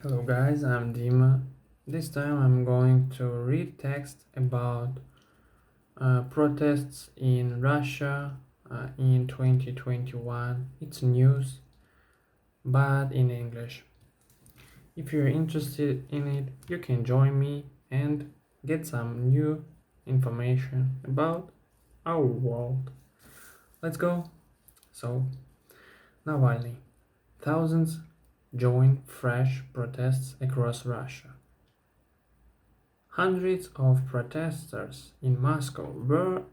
Hello guys, I'm Dima. This time I'm going to read text about protests in Russia in 2021. It's news, but in English. If you're interested in it, you can join me and get some new information about our world. Let's go. So, Navalny. Thousands join fresh protests across Russia. Hundreds of protesters in Moscow were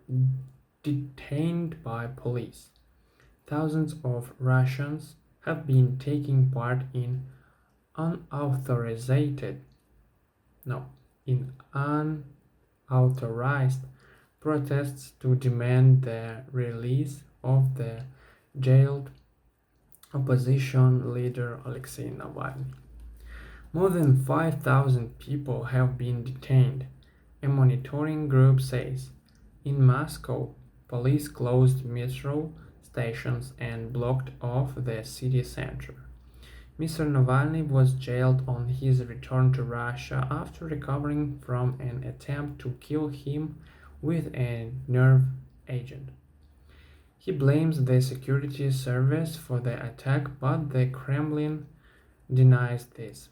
detained by police. Thousands of Russians have been taking part in unauthorized no, in unauthorized protests to demand the release of the jailed opposition leader Alexei Navalny. More than 5,000 people have been detained, a monitoring group says. In Moscow, police closed metro stations and blocked off the city center. Mr. Navalny was jailed on his return to Russia after recovering from an attempt to kill him with a nerve agent. He blames the security service for the attack, but the Kremlin denies this.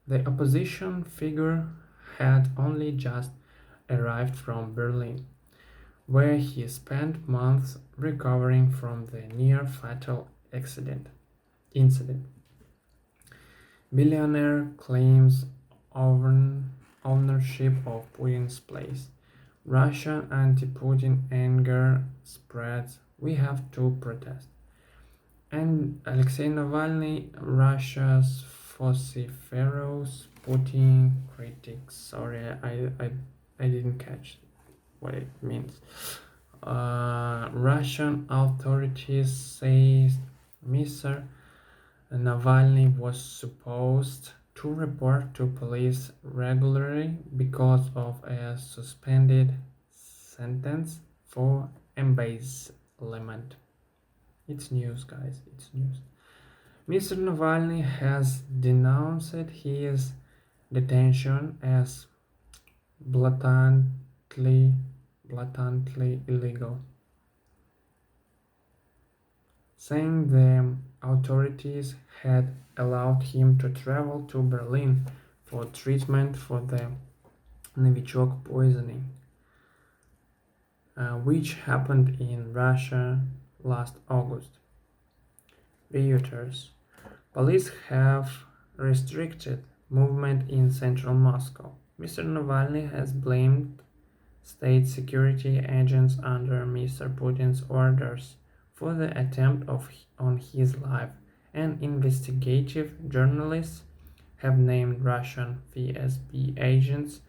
The opposition figure had only just arrived from Berlin, where he spent months recovering from the near-fatal incident. Billionaire claims ownership of Putin's place. Russian anti-Putin anger spreads. We have to protest. And Alexei Navalny, Russia's vociferous Putin critic. Sorry, I didn't catch what it means. Russian authorities say Mr. Navalny was supposed to report to police regularly because of a suspended sentence for embezzlement. It's news, guys. It's news. Mr. Navalny has denounced his detention as blatantly illegal, saying the authorities had allowed him to travel to Berlin for treatment for the Novichok poisoning, which happened in Russia last August. Reuters. Police have restricted movement in central Moscow. Mr. Navalny has blamed state security agents under Mr. Putin's orders for the attempt on his life, and investigative journalists have named Russian FSB agents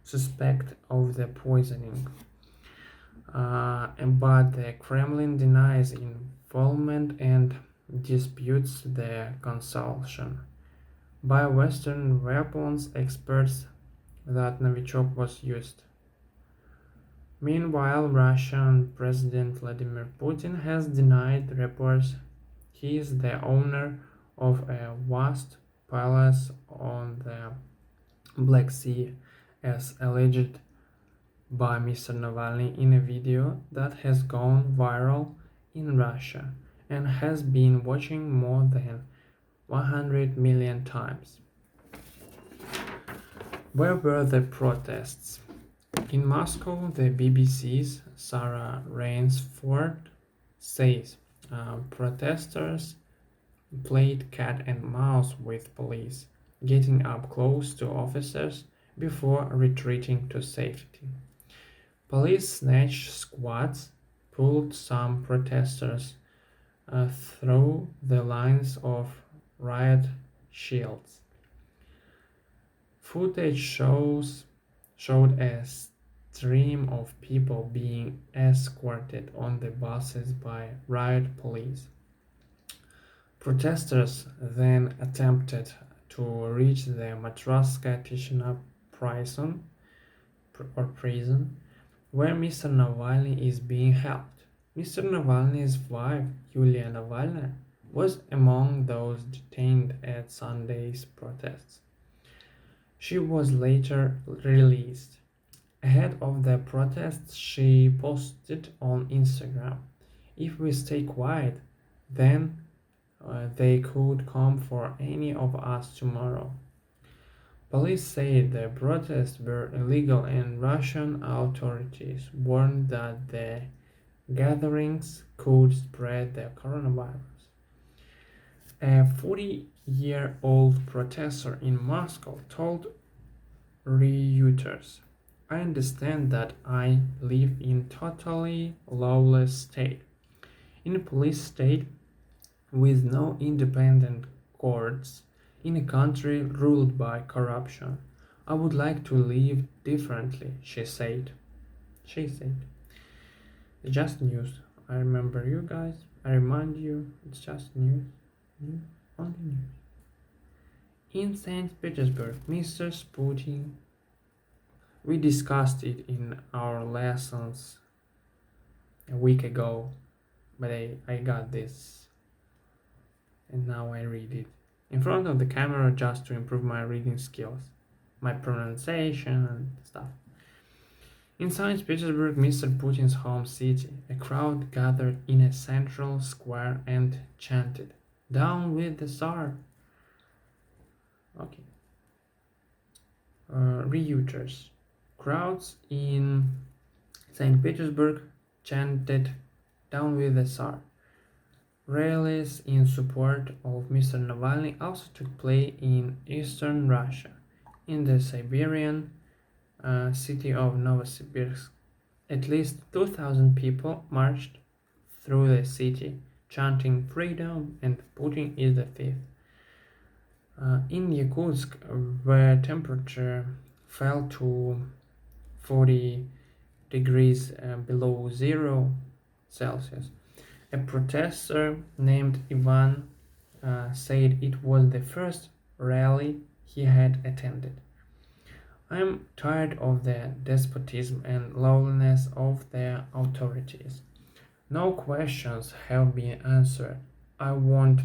suspect of the poisoning. But the Kremlin denies involvement and disputes the consumption by Western weapons experts that Novichok was used. Meanwhile, Russian President Vladimir Putin has denied reports he is the owner of a vast palace on the Black Sea, as alleged by Mr. Navalny in a video that has gone viral in Russia and has been watching more than 100 million times. Where were the protests? In Moscow, the BBC's Sarah Rainsford says protesters played cat and mouse with police, getting up close to officers before retreating to safety. Police snatch squads pulled some protesters through the lines of riot shields. Footage showed a stream of people being escorted on the buses by riot police. Protesters then attempted to reach the Matroska Tishina prison, where Mr. Navalny is being held. Mr. Navalny's wife, Yulia Navalny, was among those detained at Sunday's protests. She was later released. Ahead of the protests, she posted on Instagram, "If we stay quiet, then they could come for any of us tomorrow." Police said the protests were illegal and Russian authorities warned that the gatherings could spread the coronavirus. A 40-year-old protester in Moscow told Reuters, "I understand that I live in totally lawless state, in a police state with no independent courts, in a country ruled by corruption. I would like to live differently," she said. She said. It's just news. I remember you guys. I remind you, it's just news. News. Only news. In St. Petersburg, Mr. Putin. We discussed it in our lessons a week ago, but I got this and now I read it in front of the camera just to improve my reading skills, my pronunciation and stuff. In St. Petersburg, Mr. Putin's home city, a crowd gathered in a central square and chanted, "Down with the Tsar!" Okay. Reuters. Crowds in St. Petersburg chanted, "Down with the Tsar." Rallies in support of Mr. Navalny also took place in eastern Russia, in the Siberian city of Novosibirsk. At least 2,000 people marched through the city, chanting "Freedom" and "Putin is the thief." In Yakutsk, where temperature fell to 40 degrees below 0 Celsius, a protester named Ivan said it was the first rally he had attended. "I'm tired of the despotism and lawlessness of the authorities. No questions have been answered. I want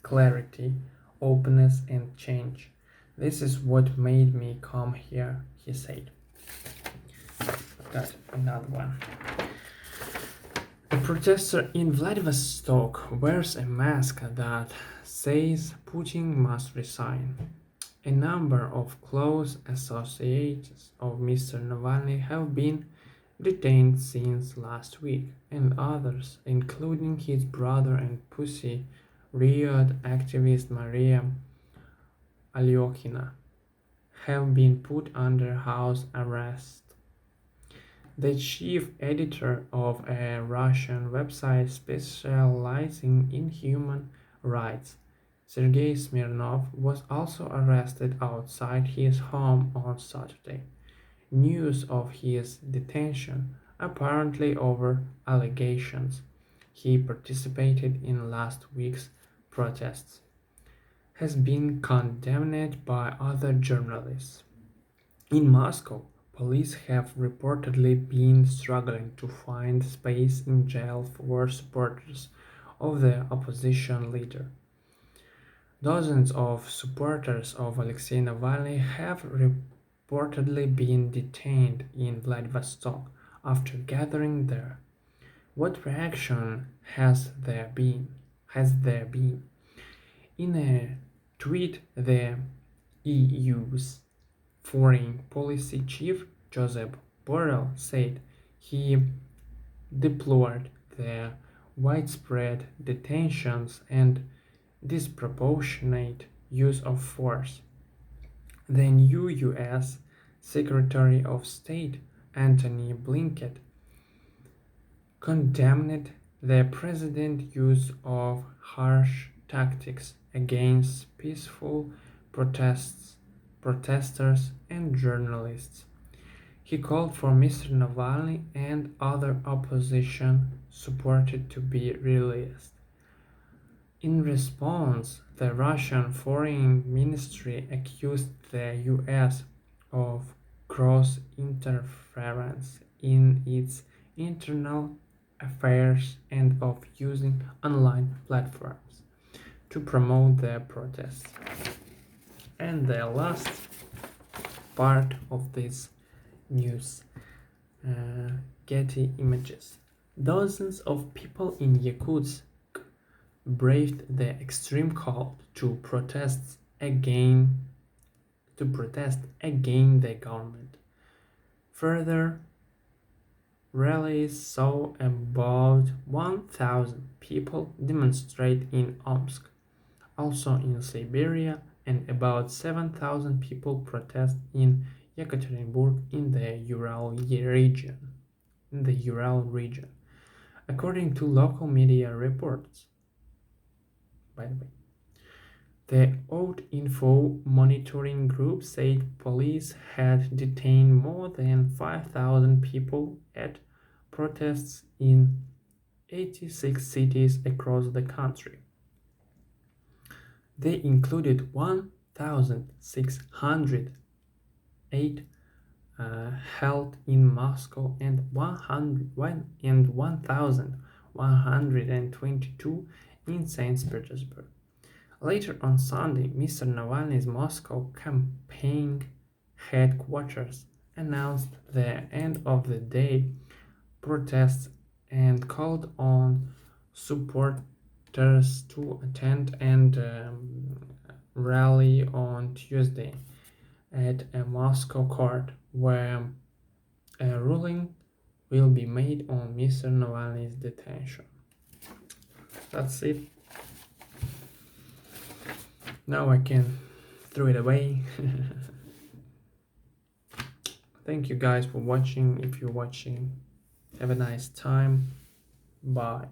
clarity, openness, and change. This is what made me come here," he said. Got another one. A protester in Vladivostok wears a mask that says Putin must resign. A number of close associates of Mr. Navalny have been detained since last week, and others, including his brother and Pussy Riot activist Maria Alyokhina, have been put under house arrest. The chief editor of a Russian website specializing in human rights, Sergei Smirnov, was also arrested outside his home on Saturday. News of his detention, apparently over allegations he participated in last week's protests, has been condemned by other journalists. In Moscow, police have reportedly been struggling to find space in jail for supporters of the opposition leader. Dozens of supporters of Alexei Navalny have reportedly been detained in Vladivostok after gathering there. What reaction has there been? In a tweet, the EU's foreign policy chief, Josep Borrell, said he deplored the widespread detentions and disproportionate use of force. The new U.S. Secretary of State, Antony Blinken, condemned the president's use of harsh tactics against peaceful protesters and journalists. He called for Mr. Navalny and other opposition supporters to be released. In response, the Russian Foreign Ministry accused the U.S. of gross interference in its internal affairs and of using online platforms to promote their protests. And the last part of this news, Getty Images. Dozens of people in Yakutsk braved the extreme cold to protest against the government. Further rallies saw about 1,000 people demonstrate in Omsk, also in Siberia, and about 7,000 people protest in Yekaterinburg in the Ural region, according to local media reports. By the way, the OUT-Info monitoring group said police had detained more than 5,000 people at protests in 86 cities across the country. They included 1,608 held in Moscow and 1,122 in St. Petersburg. Later on Sunday, Mr. Navalny's Moscow campaign headquarters announced the end of the day protests and called on supporters to attend and rally on Tuesday at a Moscow court where a ruling will be made on Mr. Navalny's detention. That's it. Now I can throw it away. Thank you guys for watching. If you're watching, have a nice time. Bye.